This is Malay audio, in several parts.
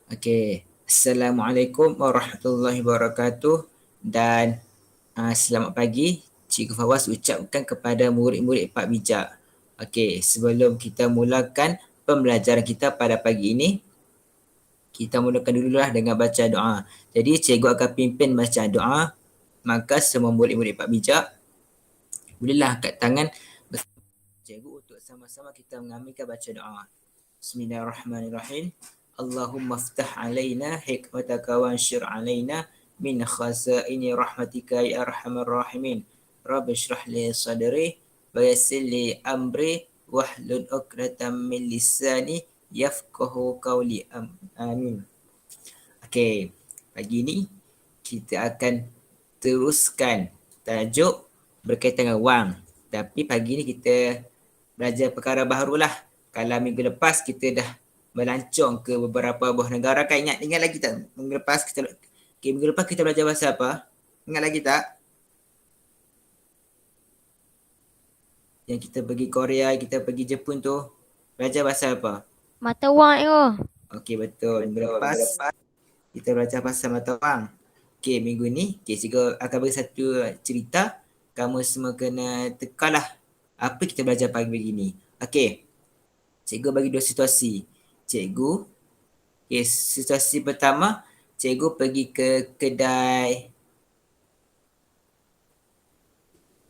Okey. Assalamualaikum warahmatullahi wabarakatuh dan selamat pagi. Cikgu Fawaz ucapkan kepada murid-murid Pak Bijak. Okey, sebelum kita mulakan pembelajaran kita pada pagi ini, kita mulakan dululah dengan baca doa. Jadi cikgu akan pimpin bacaan doa. Maka semua murid-murid Pak Bijak bolehlah angkat tangan bersama cikgu untuk sama-sama kita mengamalkan baca doa. Bismillahirrahmanirrahim. Allahumma ftah alaina hikmataka wa anshur alaina min khazaini rahmatika ya arhamar rahimin. Rabbi shrah li sadri wa yassir li amri wahlul 'uqdatam min lisani yafqahu qawli. Amin. Okey, pagi ni kita akan teruskan tajuk berkaitan dengan wang. Tapi pagi ni kita belajar perkara barulah. Kalau minggu lepas kita dah melancong ke beberapa buah negara kan, ingat lagi tak minggu lepas kita belajar bahasa apa? Ingat lagi tak? Yang kita pergi Korea, kita pergi Jepun tu belajar bahasa apa? Mata wang tu. Okey, betul. Minggu lepas kita belajar pasal mata wang. Okey, minggu ni cikgu akan bagi satu cerita. Kamu semua kena tekalah apa kita belajar pagi ni. Okey. Cikgu bagi dua situasi. Situasi pertama, cikgu pergi ke kedai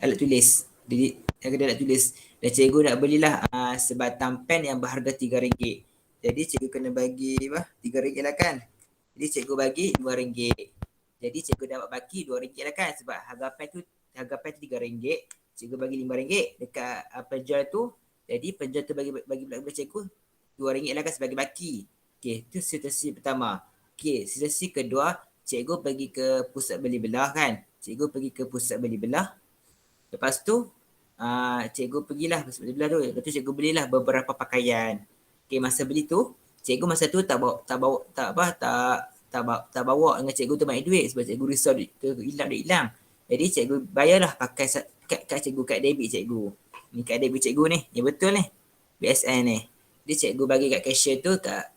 alat tulis. Jadi kedai alat tulis dan cikgu nak belilah sebatang pen yang berharga RM3. Jadi cikgu kena bagi RM3 lah kan. Jadi cikgu bagi RM2. Jadi cikgu dapat baki RM2 lah kan, sebab harga pen tu RM3. Cikgu bagi RM5 dekat penjual tu. Jadi penjual tu bagi cikgu RM2 lah kan sebagai baki. Okey, itu situasi pertama. Okey, situasi kedua, cikgu pergi ke pusat beli belah kan. Cikgu pergi ke pusat beli belah. Lepas tu cikgu pergilah pusat beli belah tu. Lepas tu cikgu belilah beberapa pakaian. Okey, masa beli tu, cikgu masa tu tak bawa dengan cikgu tu banyak duit sebab cikgu risau duit hilang. Jadi cikgu bayarlah pakai kad cikgu, kad debit cikgu. Ni kad debit cikgu ni. Ni betul ni. BSN ni. Jadi cikgu bagi kat cashier tu, kat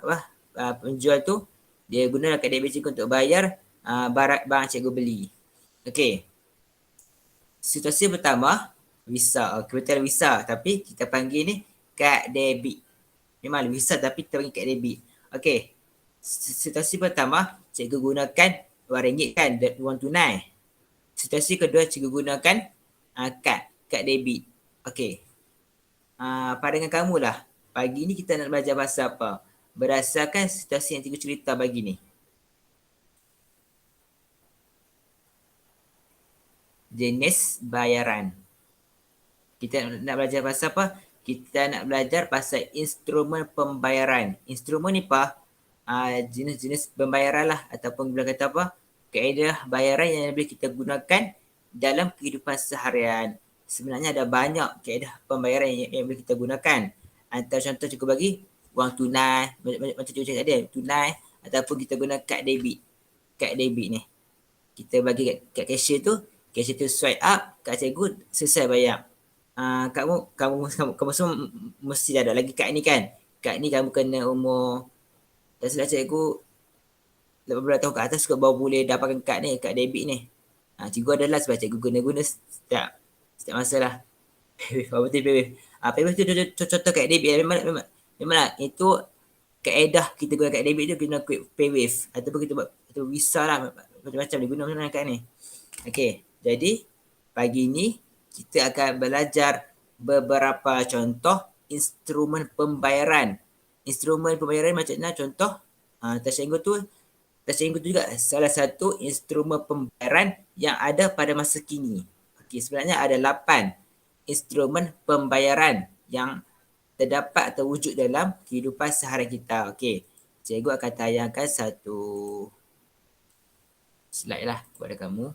penjual tu, dia gunalah kad debit cikgu untuk bayar barang cikgu beli. Okey. Situasi pertama, visa. Kebetulan visa tapi kita panggil ni kad debit. Memang visa tapi kita panggil kad debit. Okey. Situasi pertama, cikgu gunakan RM2 kan, wang tunai. Situasi kedua, cikgu gunakan kad debit. Okey. Pandangan kamu lah, pagi ni kita nak belajar bahasa apa? Berdasarkan situasi yang cikgu cerita pagi ni. Jenis bayaran. Kita nak belajar bahasa apa? Kita nak belajar pasal instrumen pembayaran. Instrumen ni apa? Jenis-jenis pembayaran lah, ataupun boleh kata apa, kaedah bayaran yang boleh kita gunakan dalam kehidupan seharian. Sebenarnya ada banyak kaedah pembayaran yang boleh kita gunakan. Antara contoh cikgu bagi, wang tunai, macam cikgu cakap tadi, tunai, ataupun kita guna kad debit. Kad debit ni, kita bagi kat cashier tu swipe up, kat cikgu selesai bayar. Kamu semua mesti ada lagi kad ni kan. Kad ni kamu kena umur, tak silap cikgu, 18 tahun ke atas kot baru boleh dapatkan kad ni, kad debit ni. Cikgu adalah sebab cikgu guna setiap masa lah. Apa tu paywave? Paywave tu contoh kad debit. Memanglah itu kaedah kita guna kad debit tu guna paywave. Ataupun kita buat visa lah, macam-macam dia guna macam kad ni. Okey, jadi pagi ni kita akan belajar beberapa contoh instrumen pembayaran. Instrumen pembayaran macam mana contoh? Tersinggung tu juga salah satu instrumen pembayaran yang ada pada masa kini. Okey, sebenarnya ada 8 instrumen pembayaran yang terdapat atau wujud dalam kehidupan seharian kita. Okey, cikgu akan tayangkan satu slide lah kepada kamu.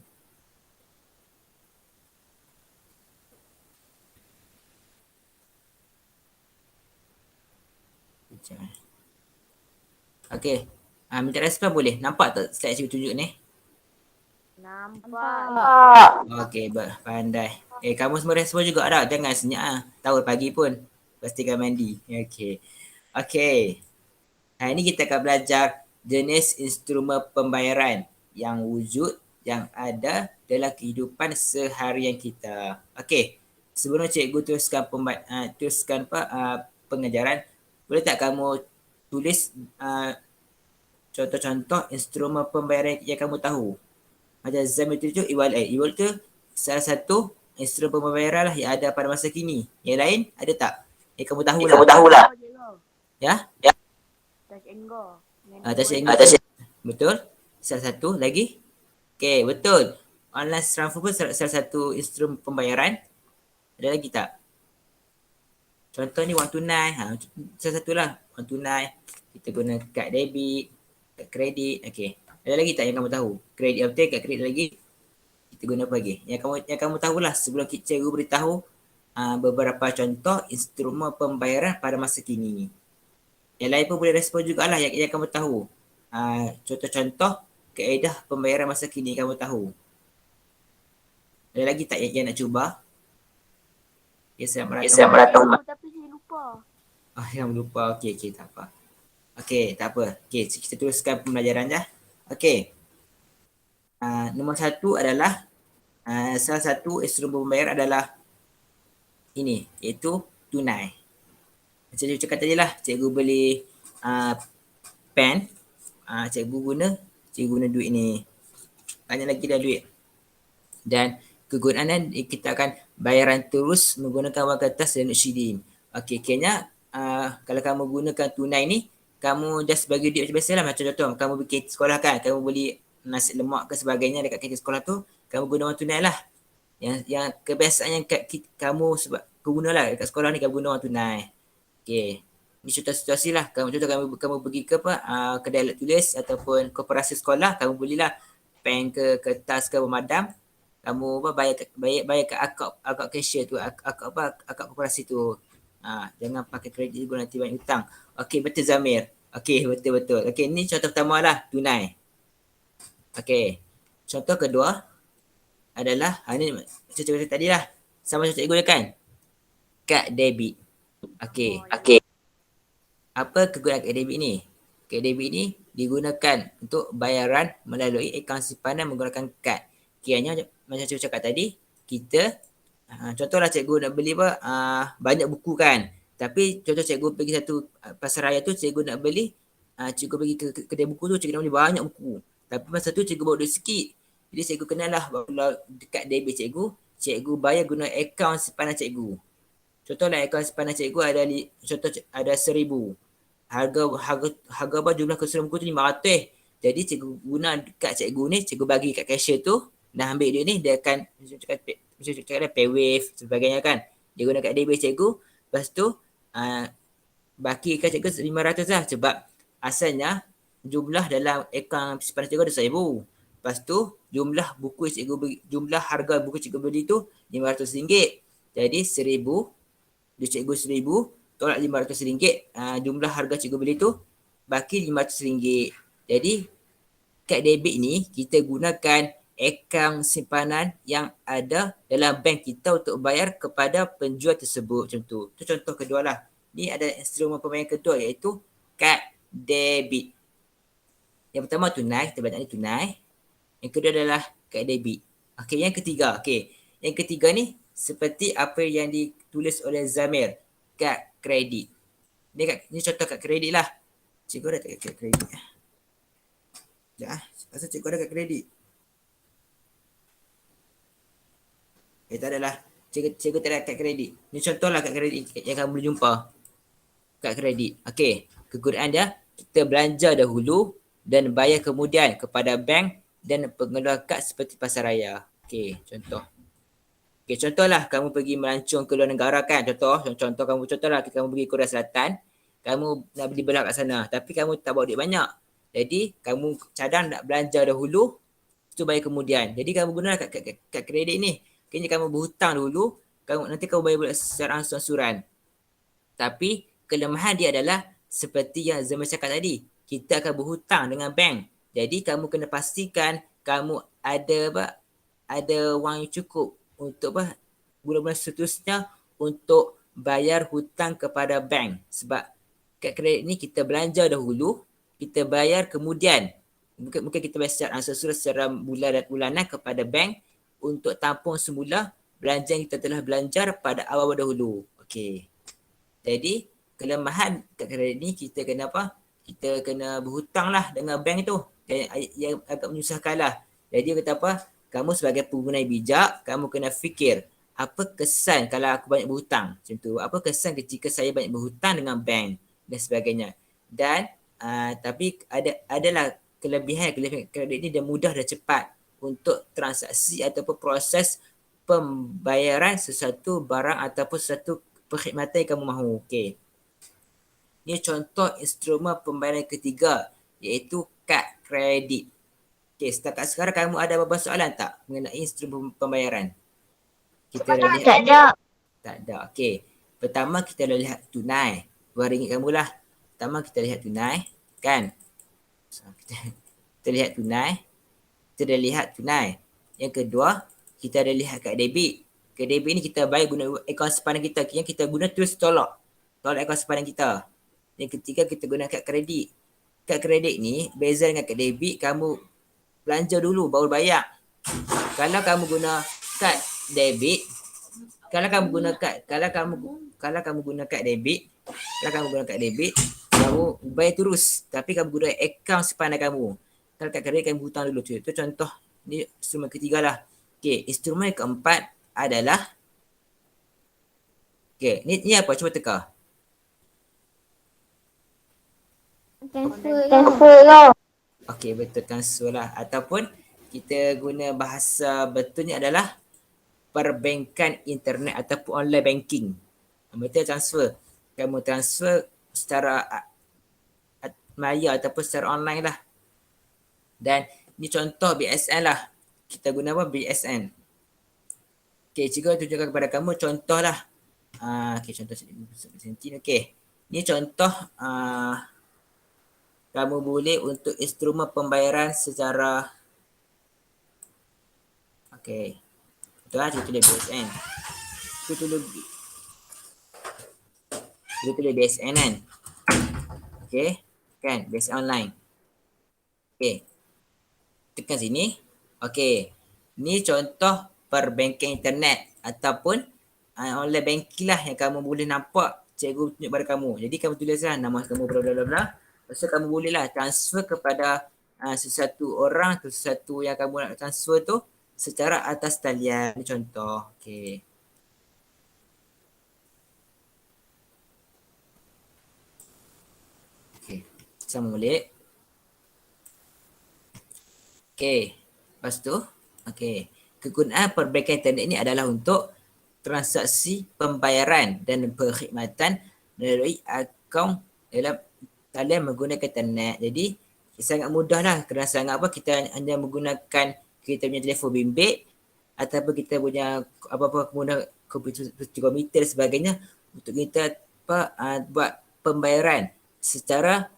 Okey. Minta respon boleh? Nampak tak slide cikgu tunjuk ni? Nampak. Okey, pandai. Kamu semua respon juga tak? Jangan senyap lah. Tahu pagi pun. Pastikan mandi. Okey. Hari ni kita akan belajar jenis instrumen pembayaran yang wujud yang ada dalam kehidupan seharian kita. Okey, sebelum cikgu teruskan pengajaran, boleh tak kamu tulis contoh-contoh instrumen pembayaran yang kamu tahu? Macam Zam itu e-wallet. E-wallet tu salah satu instrumen pembayaran lah yang ada pada masa kini. Yang lain ada tak? Yang kamu tahulah. Ya? Touch and go. Touch and go. Betul? Salah satu lagi? Okey, betul. Online transfer pun salah satu instrumen pembayaran. Ada lagi tak? Contoh ni wang tunai. Salah satulah wang tunai. Kita guna kad debit, kad kredit. Okey. Ada lagi tak yang kamu tahu? Kredit betul, kad kredit lagi. Kita guna apa lagi? Yang kamu tahulah sebelum cikgu beritahu beberapa contoh instrumen pembayaran pada masa kini. Yang lain pun boleh respon jugalah yang kamu tahu. Contoh-contoh kaedah pembayaran masa kini kamu tahu. Ada lagi tak yang nak cuba? Ya, saya merata. Tapi saya lupa. Yang lupa. Okey, tak apa. Okey, tak apa. Okey, kita teruskan pembelajaran je. Okey. Nombor satu adalah salah satu instrumen pembayaran adalah ini, iaitu tunai. Macam cikgu cakap tadi lah, cikgu beli pen, cikgu guna duit ni. Banyak lagi dah duit. Dan kegunaan kita akan bayaran terus menggunakan wang kertas dan shilling. Okey, kayaknya kalau kamu gunakan tunai ni, kamu just bagi duit macam biasalah. Macam contoh, kamu pergi sekolah kan, kamu beli nasi lemak ke sebagainya dekat kantin sekolah tu, kamu guna wang tunai lah. Yang kebiasaan yang kamu sebab gunalah dekat sekolah ni, kamu guna wang tunai. Okey. Ini contoh situasi lah. Kamu pergi ke kedai alat tulis ataupun koperasi sekolah, kamu belilah pen ke kertas ke pemadam. Kamu bayar ke akak cashier tu, akak koperasi tu. Jangan pakai kredit juga, nanti banyak hutang. Okey, betul Zamir. Okey, betul. Okey, ni contoh pertama lah, tunai. Okey. Contoh kedua adalah, ni macam cikgu tadi lah. Sama macam cikgu kan? Kad debit. Okey. Apa kegunaan kad debit ni? Kad debit ni digunakan untuk bayaran melalui akaun simpanan menggunakan kad. Kiranya macam cikgu cakap tadi, kita contohlah cikgu nak beli banyak buku kan. Tapi contoh cikgu pergi satu pasar raya tu, cikgu nak beli, cikgu pergi ke kedai buku tu, cikgu nak beli banyak buku. Tapi masa tu cikgu bawa duit sikit. Jadi cikgu kenalah dekat debit cikgu bayar guna akaun simpanan cikgu. Contohlah akaun simpanan cikgu ada 1,000. Harga jumlah keseluruhan buku tu 500. Jadi cikgu guna kad cikgu ni, cikgu bagi kat cashier tu, dah ambil duit ni, dia akan macam cakap paywave sebagainya kan. Dia guna kad debit cikgu, lepas tu baki kat cikgu 500 lah, sebab asalnya jumlah dalam akaun simpanan cikgu ada 1,000. Lepas tu jumlah harga buku cikgu beli tu RM500. Jadi 1,000, duit cikgu 1,000 tolak RM500, jumlah harga cikgu beli tu baki RM500. Jadi kad debit ni kita gunakan akaun simpanan yang ada dalam bank kita untuk bayar kepada penjual tersebut. Macam tu. Itu contoh kedua lah. Ni ada instrumen pembayaran kedua, iaitu kad debit. Yang pertama tunai, kita belajar ni tunai. Yang kedua adalah kad debit. Okey, yang ketiga. Yang ketiga ni seperti apa yang ditulis oleh Zamir, kad kredit. Ni contoh kad kredit lah. Cikgu ada tak kad kredit? Rasa cikgu ada kad kredit. Tak adalah. Cikgu tak ada kad kredit. Ni contoh lah kad kredit yang kamu boleh jumpa. Kad kredit. Okey. Kegunaan dia, kita belanja dahulu dan bayar kemudian kepada bank dan pengeluar kad seperti pasar raya. Okey, contoh. Okey, contohlah kamu pergi melancong ke luar negara kan. Contohlah kamu pergi Korea Selatan. Kamu nak beli belah kat sana. Tapi kamu tak bawa duit banyak. Jadi, kamu cadang nak belanja dahulu, tu bayar kemudian. Jadi, kamu guna kad kredit ni. Kini kamu berhutang dulu, nanti kamu bayar secara angsuran. Tapi, kelemahan dia adalah seperti yang Zamir cakap tadi. Kita akan berhutang dengan bank. Jadi, kamu kena pastikan kamu ada wang yang cukup untuk bulan-bulan seterusnya untuk bayar hutang kepada bank. Sebab kad kredit ni kita belanja dahulu, kita bayar kemudian. Mungkin kita bayar secara bulanan kepada bank untuk tampung semula belanja yang kita telah belanjar pada awal dahulu. Okey. Jadi kelemahan kad kredit ni kita kena apa? Kita kena berhutang lah dengan bank tu. Yang agak menyusahkan lah. Jadi kata apa? Kamu sebagai pengguna yang bijak, kamu kena fikir apa kesan kalau aku banyak berhutang. Macam tu. Apa kesan ketika saya banyak berhutang dengan bank dan sebagainya. Dan tapi adalah kelebihan kredit ni dia mudah dan cepat untuk transaksi ataupun proses pembayaran sesuatu barang ataupun sesuatu perkhidmatan yang kamu mahu. Okey. Ini contoh instrumen pembayaran ketiga iaitu kad kredit. Okey, setakat sekarang kamu ada beberapa soalan tak mengenai instrumen pembayaran? Kita dah lihat. Tak ada. Tak ada. Okey. Pertama kita dah lihat tunai. RM2 kamu lah. Pertama kita lihat tunai. Kan? So, kita lihat tunai. Kita dah lihat tunai. Yang kedua, kita dah lihat kad debit. Kad debit ni kita bayar guna akaun sepadan kita. Yang kita guna terus tolak akaun sepadan kita. Yang ketiga kita guna kad kredit. Kad kredit ni beza dengan kad debit, kamu belanja dulu baru bayar. Kalau kamu guna kad debit, kalau kamu guna kad debit, kamu bayar terus tapi kamu guna akaun sepadan kamu. Kalau kad kredit kamu hutang dulu. Itu contoh ni instrumen ketiga lah. Okey, instrumen keempat adalah okey, ni apa? Cuba teka. Transfer lah. Okey, betul, transfer lah. Ataupun kita guna bahasa betulnya adalah perbankan internet ataupun online banking. Betul, transfer. Kamu transfer secara maya ataupun secara online lah. Dan ni contoh BSN lah. Kita guna apa? BSN. Okey, cikgu tunjukkan kepada kamu contoh lah. Okey, contoh sini. Okey, ni contoh kamu boleh untuk instrumen pembayaran secara okey. Betul lah, kita tulis BSN. Kita tulis BSN kan. Okey, kan BSN online. Okey. Tekan sini. Okey. Ni contoh perbankan internet ataupun online banking lah yang kamu boleh nampak cikgu tunjuk pada kamu. Jadi kamu tulislah nama kamu bla bla bla. Lepas tu kamu bolehlah transfer kepada sesuatu orang atau sesuatu yang kamu nak transfer tu secara atas talian. Ini contoh. Okey. Okey. Sama balik. Okey. Lepas tu, okey. Kegunaan perbankan internet ni adalah untuk transaksi pembayaran dan perkhidmatan melalui akaun dalam talian menggunakan internet. Jadi sangat mudah lah kerana sangat apa, kita hanya menggunakan kita punya telefon bimbit ataupun kita punya apa-apa guna komputer dan sebagainya untuk kita buat pembayaran secara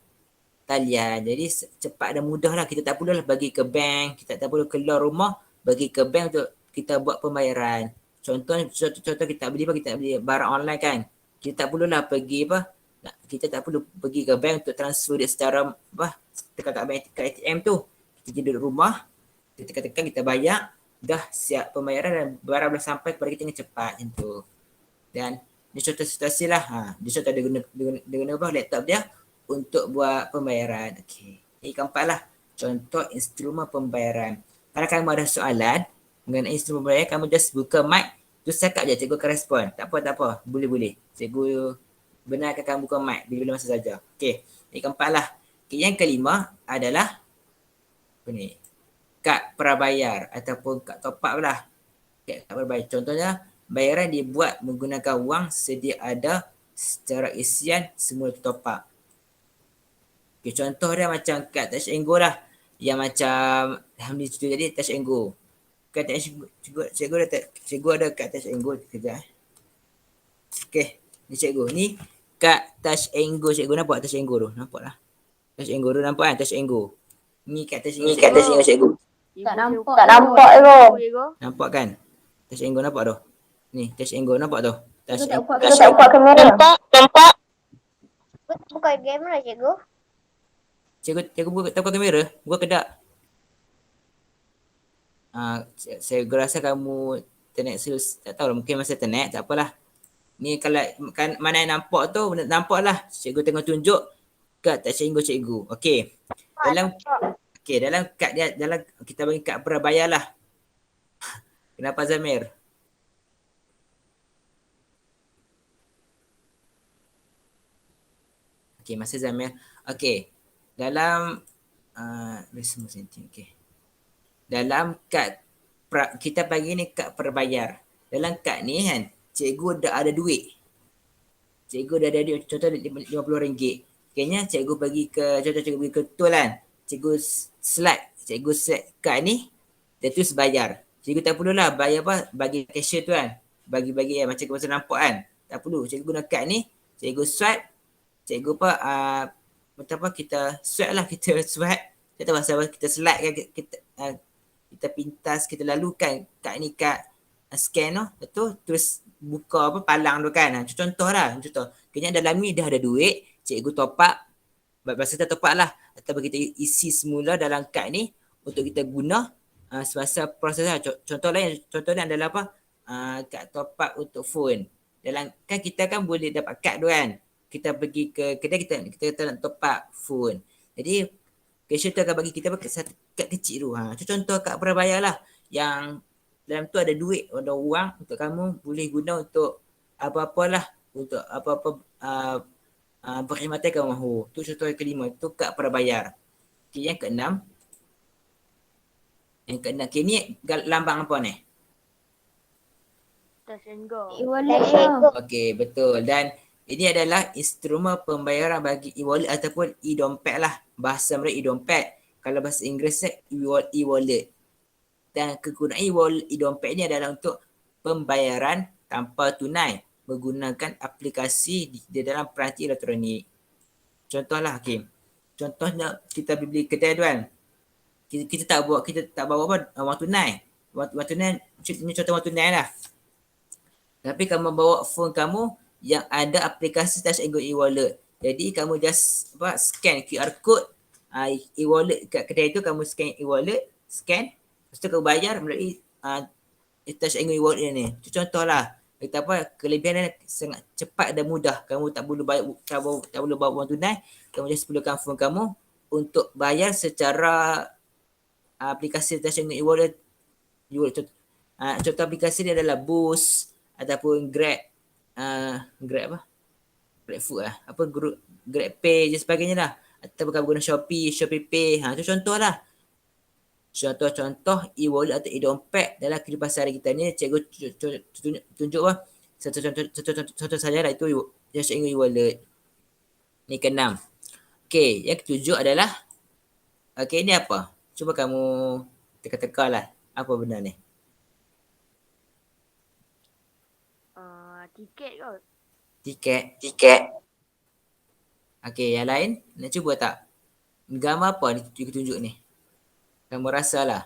talian. Jadi cepat dan mudah lah. Kita tak perlulah bagi ke bank, kita tak perlu keluar rumah bagi ke bank untuk kita buat pembayaran. Contoh kita beli barang online kan. Kita tak perlulah pergi kita tak perlu pergi ke bank untuk transfer dia secara tekan kat bank kat ATM tu. Kita duduk rumah, kita tekan kita bayar, dah siap pembayaran dan barang boleh sampai kepada kita dengan cepat macam tu. Dan ni contoh situasi lah. Dia contoh dia guna laptop dia untuk buat pembayaran. Okey. Ini keempat lah. Contoh instrumen pembayaran. Kalau kamu ada soalan mengenai instrumen pembayaran, kamu just buka mic, terus cakap je, cikgu akan respon. Tak apa. Boleh. Cikgu benarkan kamu buka mic bila masa saja. Okey. Ini keempat lah. Okay, yang kelima adalah kad prabayar ataupun kad top up lah. Kad prabayar. Contohnya, bayaran dibuat menggunakan wang sedia ada secara isian semula top up. Okay, contoh dia macam kad Touch and Go lah. Yang macam Alhamdulillah jadi Touch and Go. Kad Touch and Go, cikgu ada kad Touch and Go kejap. Okay, ni cikgu. Ni kad Touch and Go cikgu, nampak Touch and Go tu? Nampak lah. Touch and Go tu nampak kan? Touch and Go. Ni kad Touch and Go cikgu. Tak nampak. Tak nampak tu. Nampak kan? Touch and Go nampak tu? Ni Touch and Go nampak tu? Touch and Go. Tak nampak kamera. Nampak. Buka kamera cikgu. Cikgu buka toko kamera, buka ke tak? Saya rasa kamu internet tak tahu lah, mungkin masa internet, tak apalah. Ni kalau kan mana yang nampak tu, nampak lah. Cikgu tengah tunjuk kad tak cikgu. Okey. Dalam kad dia, dalam kita bagi kad prabayar lah. Kenapa Zamir? Okey, masa Zamir. Okey. Dalam semua senting. Okey. Dalam kad kita bagi ni kad prabayar. Dalam kad ni kan, cikgu dah ada duit. Cikgu dah ada duit, contoh RM50. Kayaknya cikgu bagi ke, contoh cikgu bagi ke Tul kan. Cikgu slide kad ni, dia terus bayar. Cikgu tak perlulah bayar apa, bagi cashier tu kan. Bagi-bagi macam masa nampak kan. Tak perlu, cikgu guna kad ni, cikgu swipe, cikgu kita swipe lah, kita swipe. Tak tahu pasal kita slide kan, kita pintas, kita lalukan kad ni kat scan tu, betul, terus buka palang tu kan. Contoh lah, Kayaknya dalam ni dah ada duit, cikgu top up, bahasa kita top up lah, atau kita isi semula dalam kad ni untuk kita guna semasa proses lah. Contoh lain adalah kad top up untuk phone. Dalam kan kita kan boleh dapat kad tu kan. Kita pergi ke kedai, kita nak top up phone. Jadi cashier tu akan bagi kita satu kad kecil tu. Contoh kad prabayar lah, yang dalam tu ada duit, ada wang untuk kamu boleh guna untuk apa-apalah, untuk apa-apa perkhidmatan kamu mahu. Tu contoh yang kelima, tu kad prabayar. Okay, yang keenam. Okay, ni lambang apa ni? Touch and go. E-wallet. Okey, betul. Dan ini adalah instrumen pembayaran bagi e-wallet ataupun e-dompet lah. Bahasa mereka e-dompet. Kalau bahasa Inggerisnya e-wallet. Dan kegunaan e-dompet ni adalah untuk pembayaran tanpa tunai menggunakan aplikasi di dalam peranti elektronik. Contohlah, Hakim. Contohnya kita beli kedai tu kan. Kita tak bawa wang tunai. Wang tunai, ini contoh wang tunai lah. Tapi kamu bawa phone kamu yang ada aplikasi Touch and Go e-wallet. Jadi kamu just scan QR code e-wallet kat kedai tu, kamu scan e-wallet, scan, lepas tu kamu bayar melalui Touch and Go e-wallet ni. Itu contoh lah. Kita kelebihan dia sangat cepat dan mudah. Kamu tak perlu bawa wang tunai, kamu just perlukan phone kamu untuk bayar secara aplikasi Touch and Go e-wallet. Contoh aplikasi dia adalah Boost ataupun Grab food lah, Grab Pay je sebagainya lah, ataupun kamu guna Shopee Pay. Tu contoh lah, contoh e-wallet atau e-dompet dalam kehidupan sehari kita ni. Cikgu tunjuk satu saja lah, itu Touch and Go e-wallet. Ni keenam. Okay, yang ketujuh adalah ni apa? Cuba kamu teka-teka lah, apa benda ni? Tiket kot. Tiket. Okey, yang lain nak cuba tak? Gambar apa cikgu tunjuk ni? Kamu rasalah.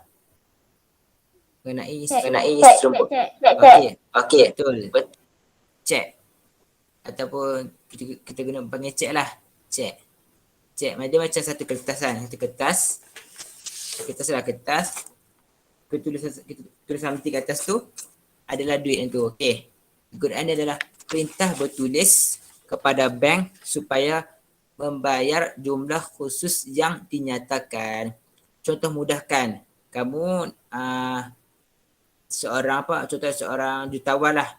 Mengenai instrumen. Okey, betul. Cek. Ataupun kita guna panggil cek lah. Cek. Dia macam satu kertas kan. Kertas kita tulis something kat atas tu adalah duit yang tu. Okey. Kegunaannya adalah perintah bertulis kepada bank supaya membayar jumlah khusus yang dinyatakan. Contoh mudahkan, kamu seorang jutawan lah,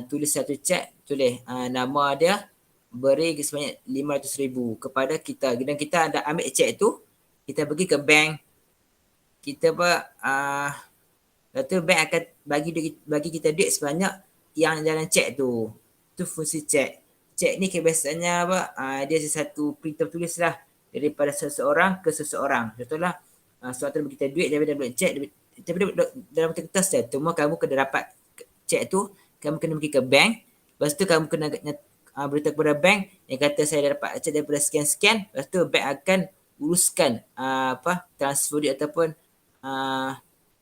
tulis satu cek, tulis nama dia, beri sebanyak RM500,000 kepada kita, dan kita ada ambil cek tu, kita pergi ke bank, kita lepas tu bank akan bagi kita duit sebanyak yang dalam cek tu. Tu fungsi cek. Cek ni kebiasaannya dia satu perintah tulis lah daripada seseorang ke seseorang. Contohlah, seorang bagi kita duit daripada cek, tapi dalam kertas dia. Cuma kamu kena dapat cek tu, kamu kena pergi ke bank. Lepas tu kamu kena beritahu kepada bank yang kata saya dah dapat cek daripada sekian-sekian. Lepas tu bank akan uruskan transfer duit ataupun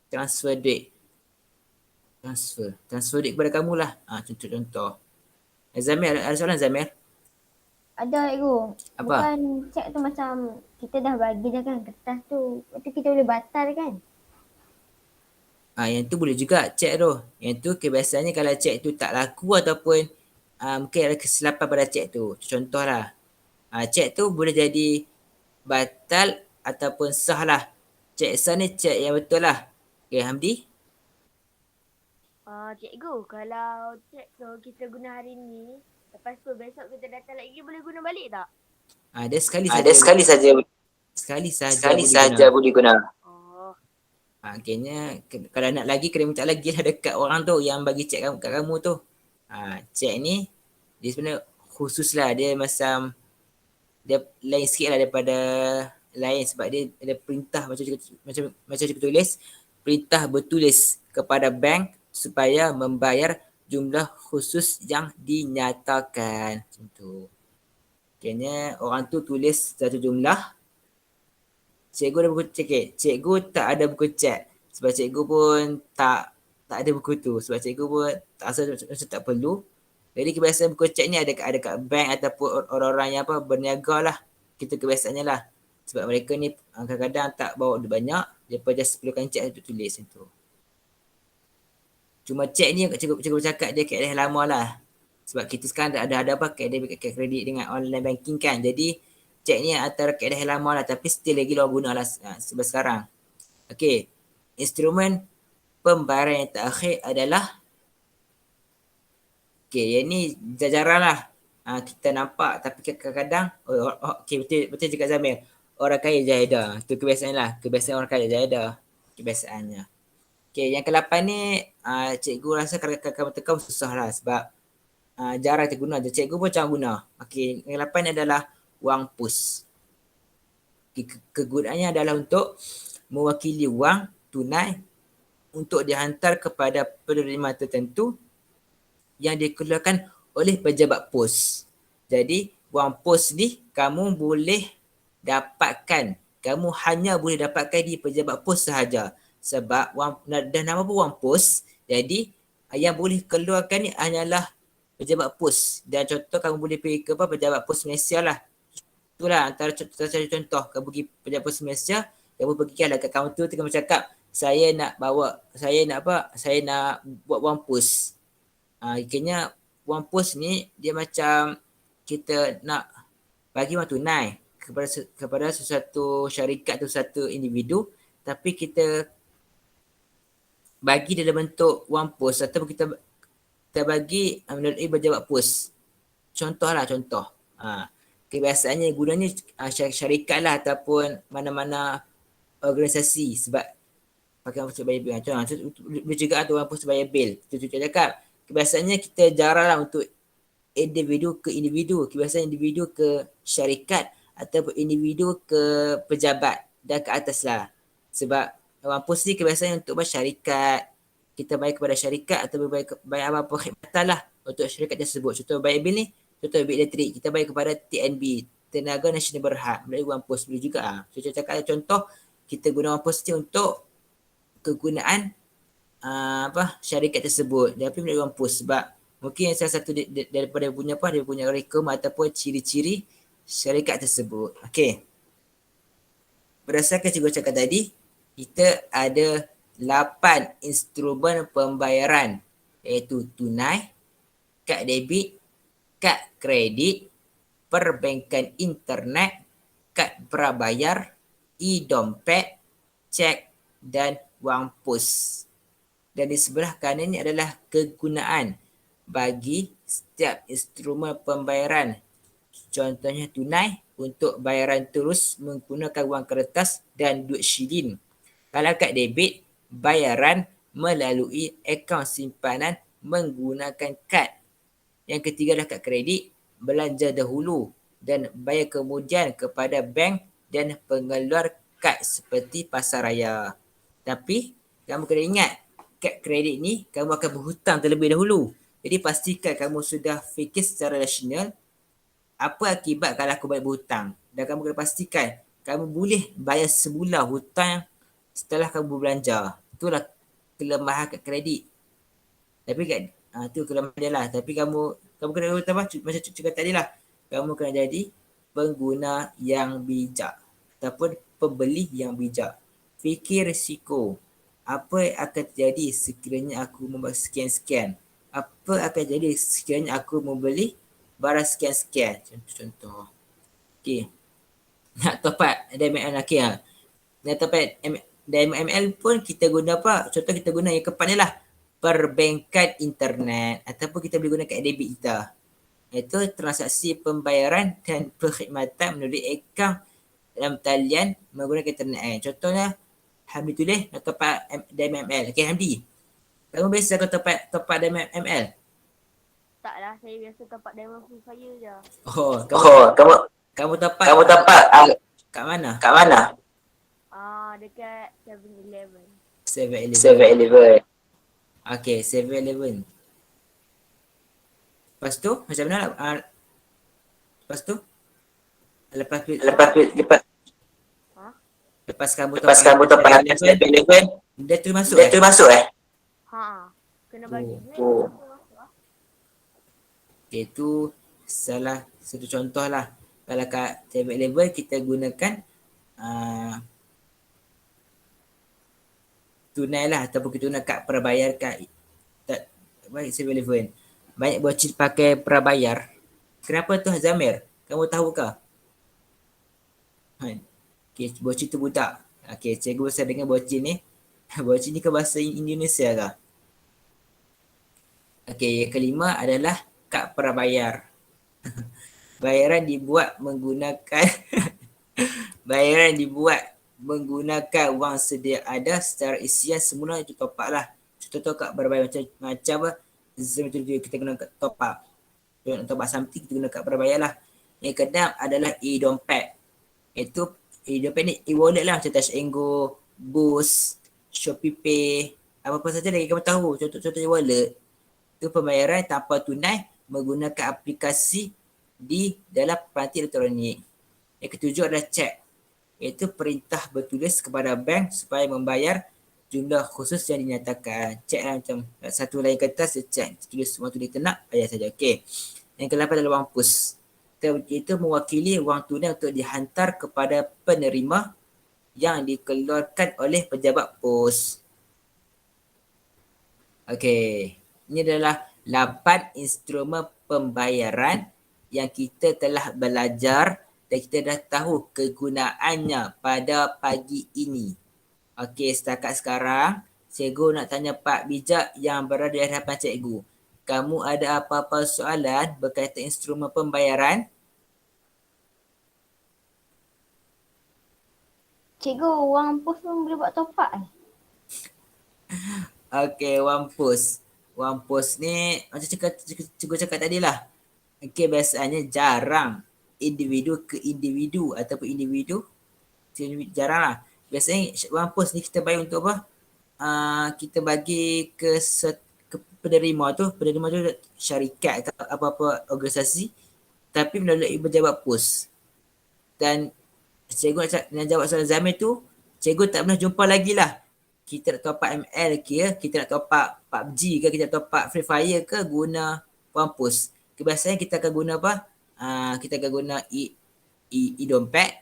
transfer duit kepada kamu lah. Contoh. Zamir, ada soalan Zamir? Ada cikgu. Apa? Bukan cek tu macam kita dah bagi dah kan kertas tu. Lepas tu kita boleh batal kan? Yang tu boleh juga cek tu. Yang tu kebiasaannya kalau cek tu tak laku ataupun mungkin ada kesilapan pada cek tu. Contohlah. Cek tu boleh jadi batal ataupun sah lah. Cek sah ni cek yang betul lah. Okay, Hamdi? Cikgu, kalau cek tu kita guna hari ni, lepas tu besok kita datang lagi boleh guna balik tak? Dia sekali saja. Ada sekali saja Sekali saja boleh guna. Oh, Akhirnya kalau nak lagi kena minta lagi lah dekat orang tu yang bagi cek kat kamu tu. Cek ni dia sebenarnya khusus lah. Dia macam dia lain sikit lah daripada lain sebab dia ada perintah macam cikgu tulis, perintah bertulis kepada bank supaya membayar jumlah khusus yang dinyatakan. Macam tu. Akhirnya orang tu tulis satu jumlah. Cikgu ada buku cek. Cikgu tak ada buku cek. Sebab cikgu pun tak ada buku tu. Sebab cikgu pun tak rasa macam tak perlu. Jadi kebiasaan buku cek ni ada kat bank ataupun orang-orang yang berniaga lah. Kita kebiasaannya lah. Sebab mereka ni kadang-kadang tak bawa duit banyak. Mereka just perlukan cek untuk tulis macam tu. Cuma cek ni cikgu bercakap dia keadaan lama lah. Sebab kita sekarang ada apa kredit dengan online banking kan. Jadi cek ni antara keadaan lama lah. Tapi still lagi luar guna lah sebab sekarang. Okay. Instrumen pembayaran yang terakhir adalah yang ni jarang lah kita nampak tapi kadang-kadang betul cakap Zamir, orang kaya jahidah. Itu kebiasaan lah. Kebiasaan orang kaya jahidah. Kebiasaannya. Yang ke-8 ni cikgu rasa kalau tekam susah lah sebab jarang kita guna. Cikgu pun jangan guna. Yang ke-8 ni adalah wang pus. Kegunaannya adalah untuk mewakili wang tunai untuk dihantar kepada penerima tertentu yang dikeluarkan oleh pejabat pos. Jadi, wang pos ni kamu boleh dapatkan. Kamu hanya boleh dapatkan di pejabat pos sahaja. Sebab dah nama pun wang pos. Jadi, yang boleh keluarkan ni hanyalah pejabat pos. Dan contoh kamu boleh pergi ke pejabat pos Malaysia lah. Itulah antara contoh. Kamu pergi pejabat pos Malaysia, kamu pergilah kat kaunter tu, kamu cakap, saya nak buat wang pos. Akhirnya wang pos ni dia macam kita nak bagi wang tunai kepada sesuatu syarikat atau satu individu, tapi kita bagi dalam bentuk wang pos atau kita bagi melalui pejabat pos. Contoh. Kebiasaannya gunanya syarikat lah ataupun mana-mana organisasi sebab pakai wang pos bayar bil. Boleh juga ada wang pos bayar bil. Itu cakap. Kebiasaannya kita jarang lah untuk individu ke individu. Kebiasaan individu ke syarikat ataupun individu ke pejabat dan ke atas lah. Sebab wang pos ni kebiasaan untuk syarikat. Kita bayar kepada syarikat atau bayar apa-apa khidmatan lah untuk syarikat tersebut. Contoh bayar bil ni, contoh bil elektrik. Kita bayar kepada TNB, Tenaga Nasional Berhad. Melalui wang pos boleh juga. Saya cakap contoh, kita guna wang pos ni untuk kegunaan syarikat tersebut. Dia melalui wang pos sebab mungkin salah satu daripada dia punya rekom ataupun ciri-ciri syarikat tersebut. Okey. Berdasarkan cikgu cakap tadi, kita ada 8 instrumen pembayaran iaitu tunai, kad debit, kad kredit, perbankan internet, kad prabayar, e-dompet, cek dan wang pos. Dan di sebelah kanan ini adalah kegunaan bagi setiap instrumen pembayaran. Contohnya tunai untuk bayaran terus menggunakan wang kertas dan duit shilling. Kalau kad debit, bayaran melalui akaun simpanan menggunakan kad. Yang ketiga adalah kad kredit, belanja dahulu dan bayar kemudian kepada bank dan pengeluar kad seperti pasaraya. Tapi kamu kena ingat, kad kredit ni kamu akan berhutang terlebih dahulu. Jadi pastikan kamu sudah fikir secara rasional apa akibat kalau aku balik berhutang. Dan kamu kena pastikan kamu boleh bayar sebulan hutang setelah kamu belanja. Itulah kelemahan kad kredit. Tapi itu kelemahan dia lah. Tapi kamu kena macam cakap tadi lah. kamu kena jadi pengguna yang bijak ataupun pembeli yang bijak. Fikir risiko. Apa yang akan terjadi sekiranya aku membuat sekian-sekian? Apa akan jadi sekiranya aku membeli barang sekian-sekian? Contoh. Okey. Nak top up DML okey ah. Nak top up DML pun kita guna apa? Contoh kita guna yang keempat ni lah. Perbankan internet ataupun kita boleh guna kad debit kita. Iaitu transaksi pembayaran dan perkhidmatan melalui akaun dalam talian menggunakan internet. Contohnya Hamdi tulis nak top up DML. Okey Hamdi. Kamu biasa kau top up DML? Tak lah, saya biasa top up Diamond Free Fire je. Oh, kamu top up kat mana? Dekat 7-Eleven. 7-Eleven. Okey, 7-Eleven. Lepas tu, macam mana? Lepas tu? Lepas kamu top up 7-Eleven, dia tu masuk Kena bagi duit. Okay, itu salah satu contoh lah. Kalau kat 7-Eleven kita gunakan tunai lah ataupun kita guna kad prabayar kat 7-Eleven. Banyak bocil pakai prabayar. Kenapa tu Zamir? Kamu tahu ke? Okay, bocil tu budak. Okay, cikgu saya dengar bocil ni. Bocil ni ke bahasa Indonesia ke? Okay, yang kelima adalah kad prabayar. Bayaran dibuat menggunakan wang sedia ada secara isian semula itu top up lah. Contoh kad prabayar macam Zoom itu kita guna top up. Untuk top up something kita guna kad prabayar lah. Yang keenam adalah e-dompet. Itu e-dompet ni e-wallet lah macam Touch and Go, Boost, Shopee Pay, apa-apa saja lagi kamu tahu. Contoh e-wallet. Itu pembayaran tanpa tunai menggunakan aplikasi di dalam peranti elektronik. Yang ketujuh adalah cek. Iaitu perintah bertulis kepada bank supaya membayar jumlah khusus yang dinyatakan. Cek lah macam satu lain kertas, cek tulis semua tulis nak, bayar saja. Okey. Yang ke-8 adalah wang pus. Itu mewakili wang tunai untuk dihantar kepada penerima yang dikeluarkan oleh pejabat pos. Okey. Ini adalah 8 instrumen pembayaran yang kita telah belajar dan kita dah tahu kegunaannya pada pagi ini. Okey, setakat sekarang, cikgu nak tanya Pak Bijak yang berada di hadapan cikgu. Kamu ada apa-apa soalan berkaitan instrumen pembayaran? Cikgu, wang pos pun boleh buat top up Okey, wang pos. Wang pos ni macam cikgu cakap tadi lah. Okey, biasanya jarang individu ke individu ataupun individu jarang lah. Biasanya wang pos ni kita bayar untuk apa? Kita bagi ke penerima tu syarikat ke apa-apa organisasi tapi melalui pejabat pos. Dan cikgu nak jawab soalan Zamir tu, cikgu tak pernah jumpa lagi lah. Kita nak top up ML ke, kita nak top up PUBG ke, kita nak top up Free Fire ke, guna wang pos. Kebiasaan kita akan guna apa? Kita akan guna e-dompet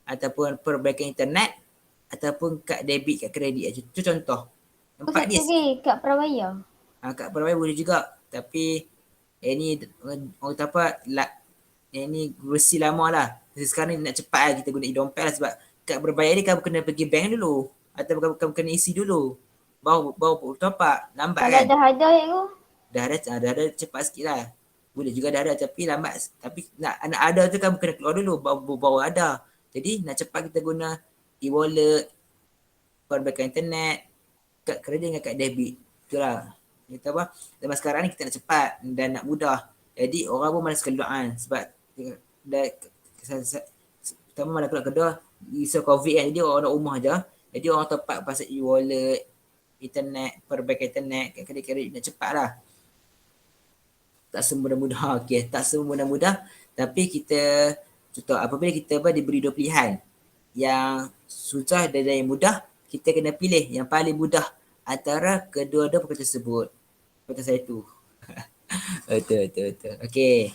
ataupun perbankan internet ataupun kad debit, kad kredit. Itu contoh. Empat ni. Kad prabayar. Kad prabayar boleh juga. Tapi ini orang kata apa, ini versi lama lah. Sekarang ni nak cepat lah kita guna e-dompet lah sebab kad berbayar ni kamu kena pergi bank dulu. Atau kamu kena isi dulu. Baru top up. Lambat kan? Kalau dah ada cikgu? Dah ada cepat sikit lah. Boleh juga dah ada tapi lambat. Tapi nak ada tu kamu kena keluar dulu baru ada. Jadi nak cepat kita guna e-wallet, perbankan internet, kad kredit dengan kad debit. Itulah. Kita apa? Zaman sekarang ni kita nak cepat dan nak mudah. Jadi orang pun malas keluar kan sebab pertama malas keluar kedua isu COVID kan. Jadi orang nak rumah je. Jadi orang top up pasal e-wallet, internet, perbankan internet, kad kredit nak cepat lah. Tak semudah-mudah. Okay. Tak semudah-mudah. Tapi kita, contoh apabila kita diberi dua pilihan. Yang susah dan yang mudah, kita kena pilih yang paling mudah antara kedua-dua perkara tersebut. Kata saya tu. Betul. Okey.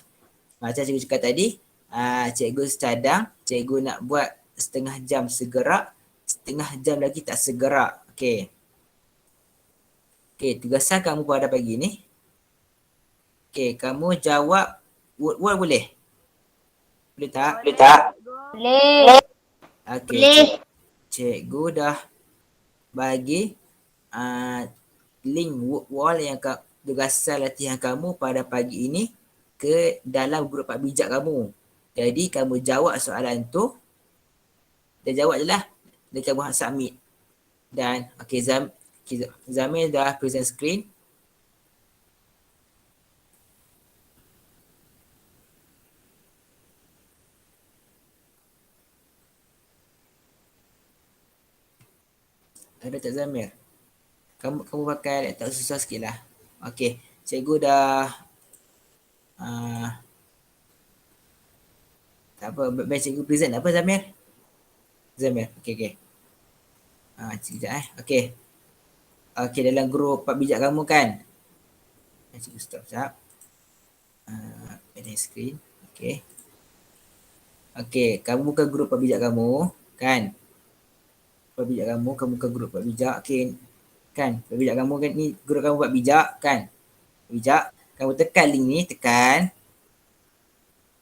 Macam cikgu cakap tadi, cikgu cadang, cikgu nak buat setengah jam segerak, setengah jam lagi tak segerak. Okey. Okey, tugasan kamu pada pagi ni. Okey, kamu jawab word-word boleh? Boleh tak? Boleh cikgu. Boleh. Okey, cikgu dah bagi link wall yang tugasan latihan kamu pada pagi ini ke dalam grup Pak Bijak kamu. Jadi kamu jawab soalan tu, dan jawab je lah. Dan kamu submit. Dan okey, Zamil dah present screen. Ada tak Zamir? Kamu pakai laptop susah sikit lah. Okey, cikgu dah tak apa, biar cikgu present apa Zamir? Zamir, okey. Sekejap okey. Okey, dalam grup Pak Bijak kamu kan? Cikgu stop sekejap. Edit screen. Okey. Okey, kamu buka grup Pak Bijak kamu kan? Pak Bijak kamu buka grup Pak Bijak. Okey. Kan? Pak Bijak kamu kan ni grup kamu Pak Bijak kan? Pak Bijak, kamu tekan link ni, tekan.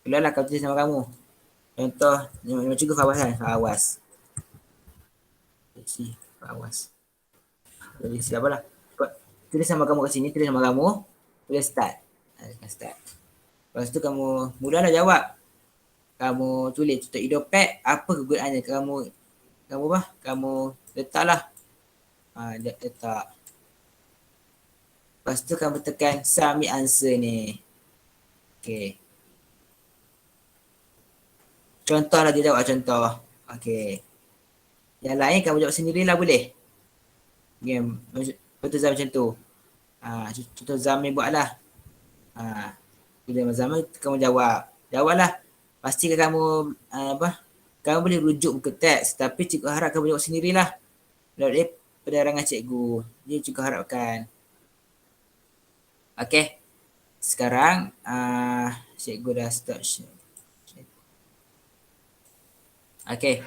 Keluarlah kamu tulis nama kamu. Contoh, nama cikgu Fawaz kan? Fawaz. Tulis apa lah. Tulis nama kamu kat sini, tulis nama kamu. Tulis start. Start. Lepas tu kamu mulalah jawab. Kamu tulis tutup idopad, apa kegunaannya kamu letaklah. Letak. Lepas tu kamu tekan submit answer ni. Okay. Contoh lah dia jawab contoh. Okay. Yang lain kamu jawab sendirilah boleh. Game. Betul Zamir macam tu. Contoh Zamir buat lah. Bila Zamir kamu jawab. Jawablah. Pastikan kamu kamu boleh rujuk buku teks, tapi cikgu harap kamu jawab sendirilah. Melalui penerangan cikgu. Dia cikgu harapkan. Okay. Sekarang cikgu dah start share. Okay.